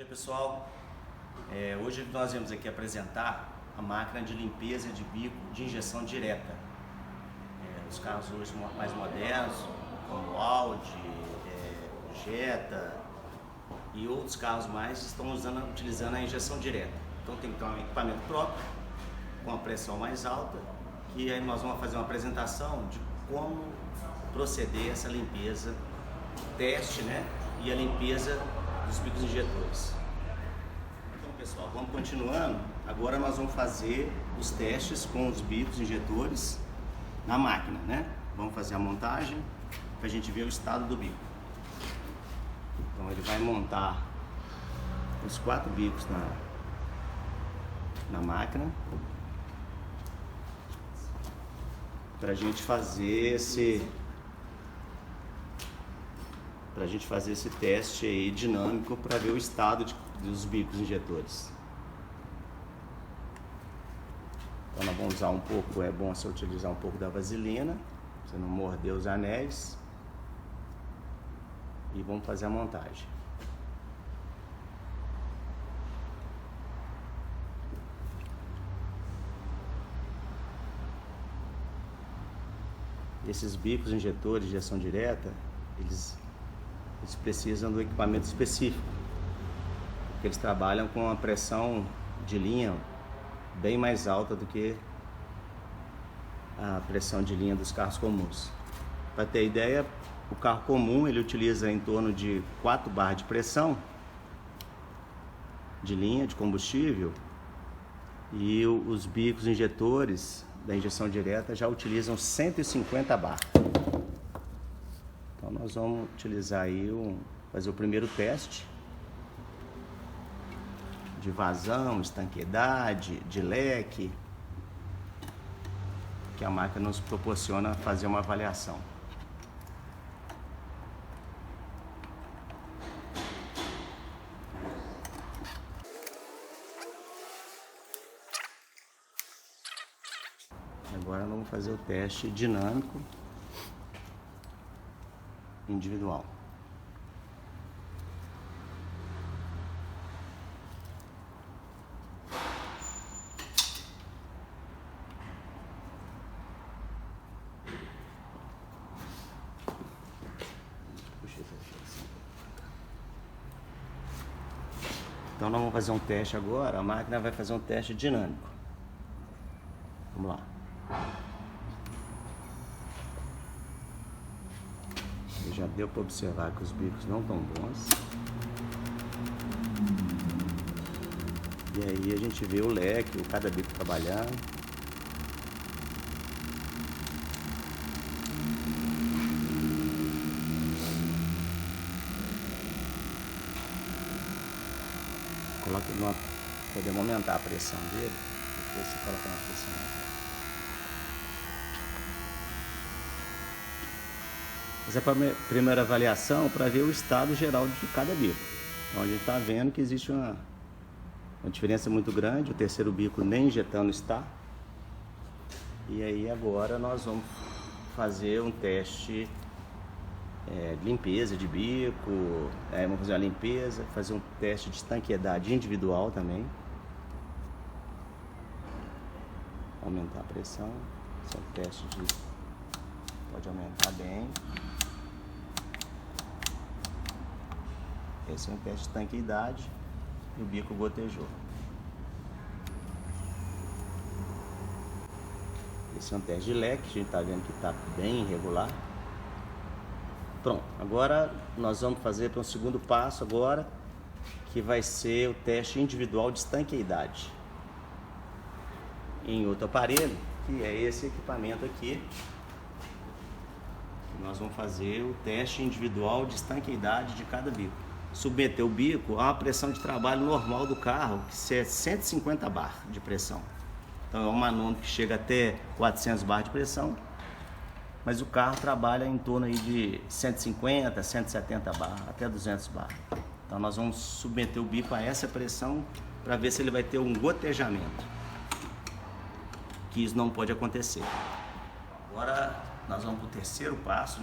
Pessoal, hoje nós vamos aqui apresentar a máquina de limpeza de bico de injeção direta. Os carros hoje mais modernos, como o Audi, Jetta e outros carros mais estão utilizando a injeção direta. Então tem que ter um equipamento próprio, com a pressão mais alta, e aí nós vamos fazer uma apresentação de como proceder essa limpeza, teste, e a limpeza dos bicos injetores. Então, pessoal, vamos continuando. Agora nós vamos fazer os testes com os bicos injetores na máquina, Vamos fazer a montagem para a gente ver o estado do bico. Então ele vai montar os 4 bicos na máquina para a gente fazer esse teste aí dinâmico para ver o estado dos bicos injetores. Então nós vamos usar um pouco, é bom você utilizar um pouco da vaselina, pra você não morder os anéis, e vamos fazer a montagem. Esses bicos injetores de injeção direta, eles precisam do equipamento específico, porque eles trabalham com uma pressão de linha bem mais alta do que a pressão de linha dos carros comuns. Para ter ideia, o carro comum ele utiliza em torno de 4 bar de pressão de linha de combustível, e os bicos injetores da injeção direta já utilizam 150 bar. Então nós vamos utilizar aí, fazer o primeiro teste de vazão, estanqueidade, de leque, que a máquina nos proporciona fazer uma avaliação. Agora vamos fazer o teste dinâmico individual. Então nós vamos fazer um teste agora, a máquina vai fazer um teste dinâmico. Vamos lá. Já deu para observar que os bicos não estão bons. E aí a gente vê o leque, cada bico trabalhando. Podemos aumentar a pressão dele. Depois você coloca uma pressão maior. Essa é a primeira avaliação para ver o estado geral de cada bico. Então a gente está vendo que existe uma diferença muito grande. O terceiro bico nem injetando está. E aí agora nós vamos fazer um teste de limpeza de bico. Vamos fazer uma limpeza, fazer um teste de estanqueidade individual também. Aumentar a pressão. Esse é um teste pode aumentar bem. Esse é um teste de estanqueidade e o bico gotejou. Esse é um teste de leque, a gente está vendo que está bem irregular. Pronto, agora nós vamos fazer para um segundo passo agora, que vai ser o teste individual de estanqueidade. Em outro aparelho, que é esse equipamento aqui. Nós vamos fazer o teste individual de estanqueidade de cada bico. Submeter o bico a uma pressão de trabalho normal do carro, que é 150 bar de pressão. Então é um manômetro que chega até 400 bar de pressão, mas o carro trabalha em torno aí de 150, 170 bar, até 200 bar. Então nós vamos submeter o bico a essa pressão para ver se ele vai ter um gotejamento, que isso não pode acontecer. Agora nós vamos para o terceiro passo,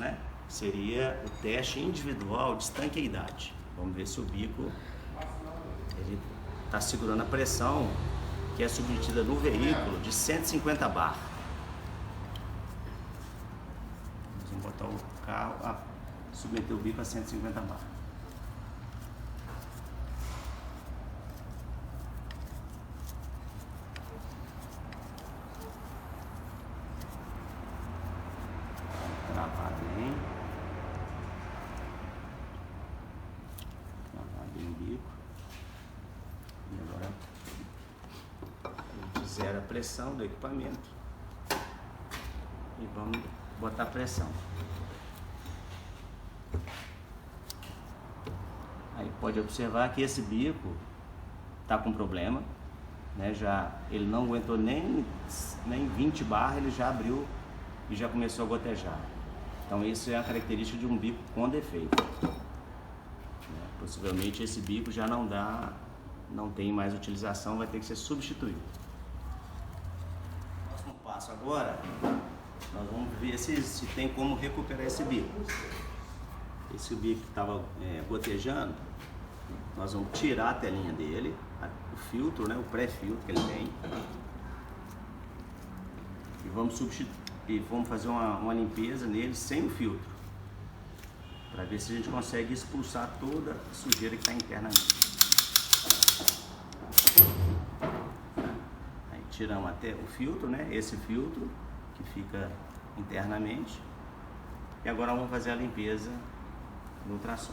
seria o teste individual de estanqueidade. Vamos ver se o bico ele está segurando a pressão que é submetida no veículo de 150 bar. Nós vamos botar o carro, submeter o bico a 150 bar. Travar bem. Travar bem o bico. E agora a gente zera a pressão do equipamento. E vamos botar pressão. Aí pode observar que esse bico está com problema, né? Ele não aguentou nem 20 bar, ele já abriu e já começou a gotejar. Então isso é a característica de um bico com defeito. Possivelmente esse bico já não tem mais utilização, vai ter que ser substituído. Próximo passo agora, nós vamos ver se tem como recuperar esse bico. Esse bico que estava gotejando, nós vamos tirar a telinha dele, o filtro, né, o pré-filtro que ele tem, e vamos substituir. E vamos fazer uma limpeza nele sem o filtro, para ver se a gente consegue expulsar toda a sujeira que está internamente. Aí tiramos até o filtro, né? Esse filtro que fica internamente. E agora vamos fazer a limpeza no ultrassom.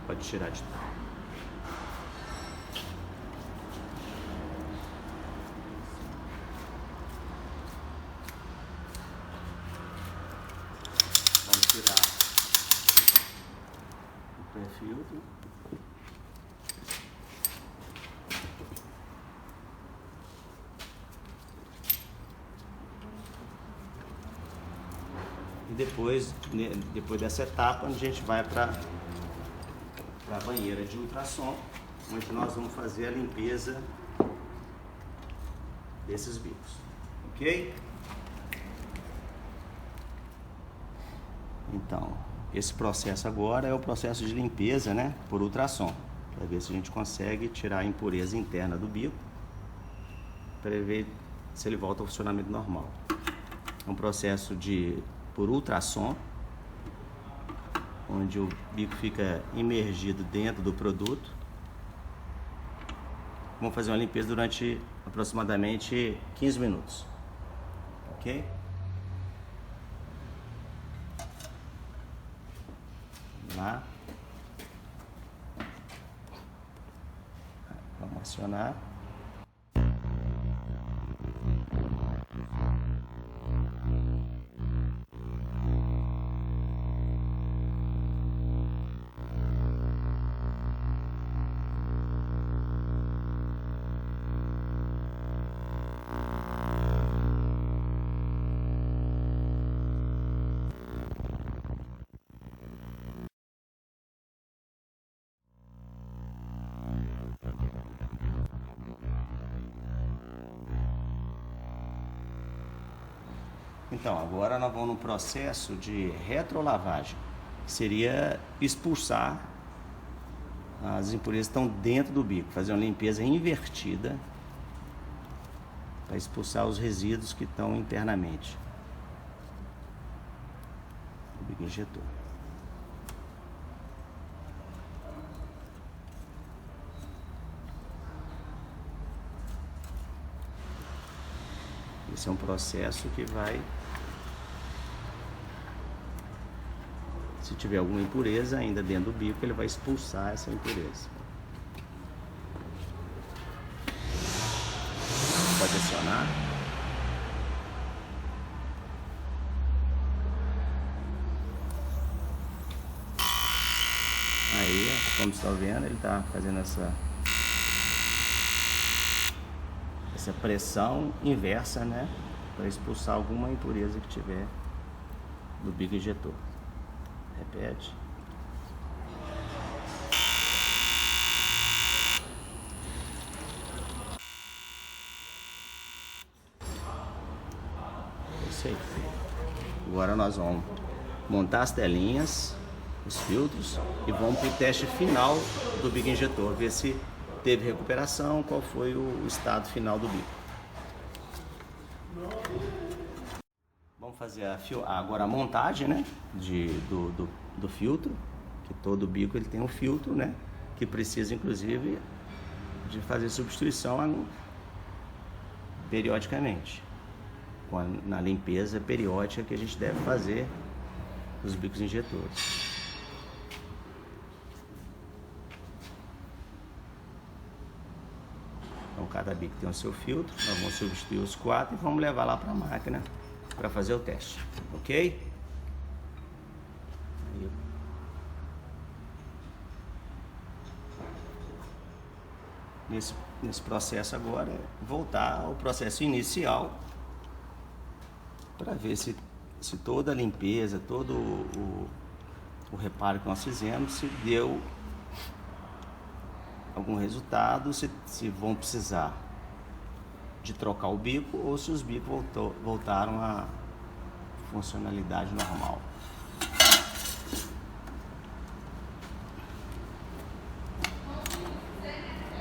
Pode tirar de tudo. Vamos tirar o pré-filtro. E depois dessa etapa, a gente vai para a banheira de ultrassom, onde nós vamos fazer a limpeza desses bicos, ok? Então, esse processo agora é o processo de limpeza, né, por ultrassom, para ver se a gente consegue tirar a impureza interna do bico, para ver se ele volta ao funcionamento normal. É um processo por ultrassom, onde o bico fica imergido dentro do produto. Vamos fazer uma limpeza durante aproximadamente 15 minutos, ok? Vamos lá. Vamos acionar. Então, agora nós vamos no processo de retrolavagem, que seria expulsar as impurezas que estão dentro do bico, fazer uma limpeza invertida para expulsar os resíduos que estão internamente do bico injetor. Esse é um processo que vai, se tiver alguma impureza ainda dentro do bico, ele vai expulsar essa impureza. Pode acionar. Aí, como você está vendo, ele está fazendo essa pressão inversa, né, para expulsar alguma impureza que tiver do bico injetor. Repete. isso aí. Agora nós vamos montar as telinhas, os filtros, e vamos para o teste final do bico injetor, ver se teve recuperação, qual foi o estado final do bico. Vamos fazer agora a montagem, né, do filtro, que todo bico ele tem um filtro, né, que precisa inclusive de fazer substituição periodicamente, na limpeza periódica que a gente deve fazer dos bicos injetores. Então cada bico tem o seu filtro, nós vamos substituir os 4 e vamos levar lá para a máquina para fazer o teste, ok? Nesse processo agora é voltar ao processo inicial para ver se toda a limpeza, todo o reparo que nós fizemos, se deu algum resultado, se vão precisar de trocar o bico ou se os bicos voltaram à funcionalidade normal.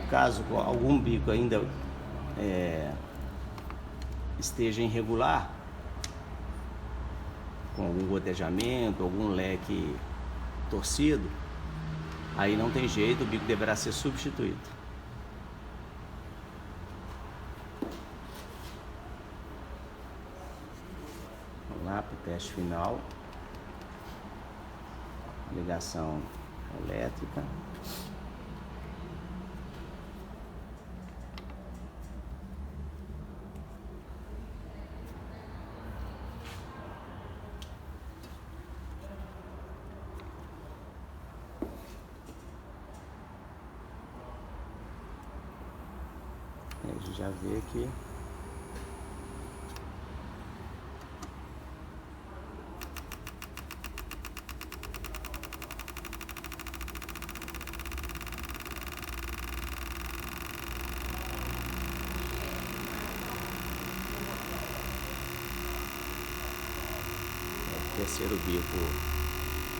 Caso algum bico ainda esteja irregular, com algum gotejamento, algum leque torcido, aí não tem jeito, o bico deverá ser substituído. Vamos lá para o teste final. Ligação elétrica. A gente já vê que o terceiro bico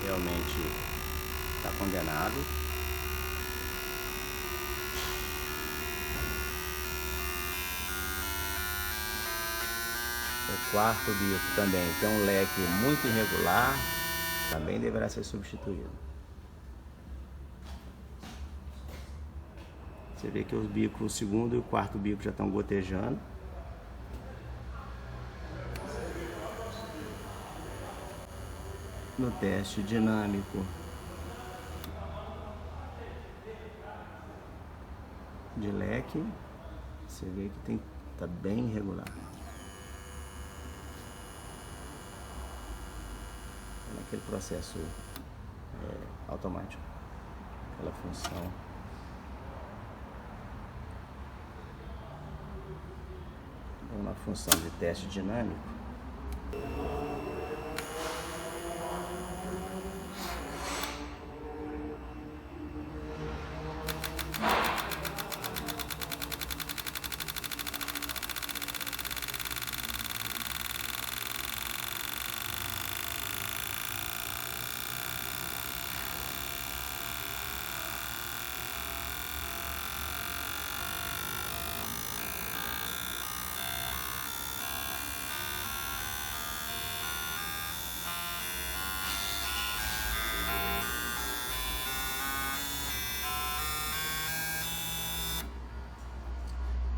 realmente está condenado. O quarto bico também tem um leque muito irregular, também deverá ser substituído. Você vê que os bicos, o segundo e o quarto bico já estão gotejando. No teste dinâmico de leque, você vê que está bem irregular. Naquele processo automático, aquela função. Uma função de teste dinâmico.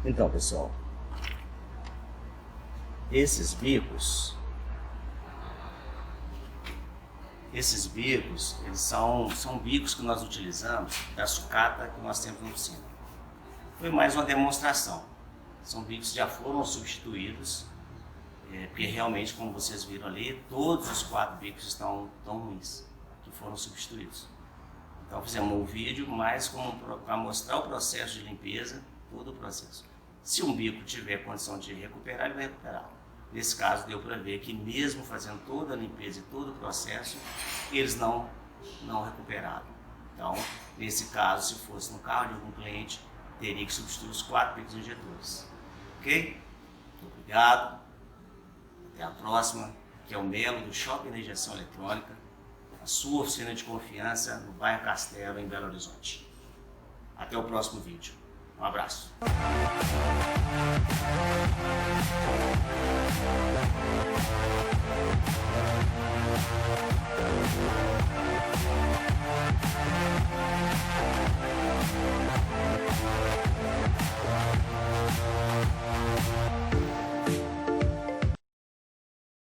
Então, pessoal, esses bicos, eles são bicos que nós utilizamos da sucata que nós temos na oficina. Foi mais uma demonstração. São bicos que já foram substituídos, porque realmente, como vocês viram ali, todos os 4 bicos estão tão ruins, que foram substituídos. Então fizemos um vídeo mais para mostrar o processo de limpeza, todo o processo. Se um bico tiver condição de recuperar, ele vai recuperar. Nesse caso, deu para ver que mesmo fazendo toda a limpeza e todo o processo, eles não recuperaram. Então, nesse caso, se fosse no carro de algum cliente, teria que substituir os 4 bicos injetores. Ok? Muito obrigado. Até a próxima, que é o Melo do Shopping da Injeção Eletrônica, a sua oficina de confiança no bairro Castelo, em Belo Horizonte. Até o próximo vídeo. Um abraço.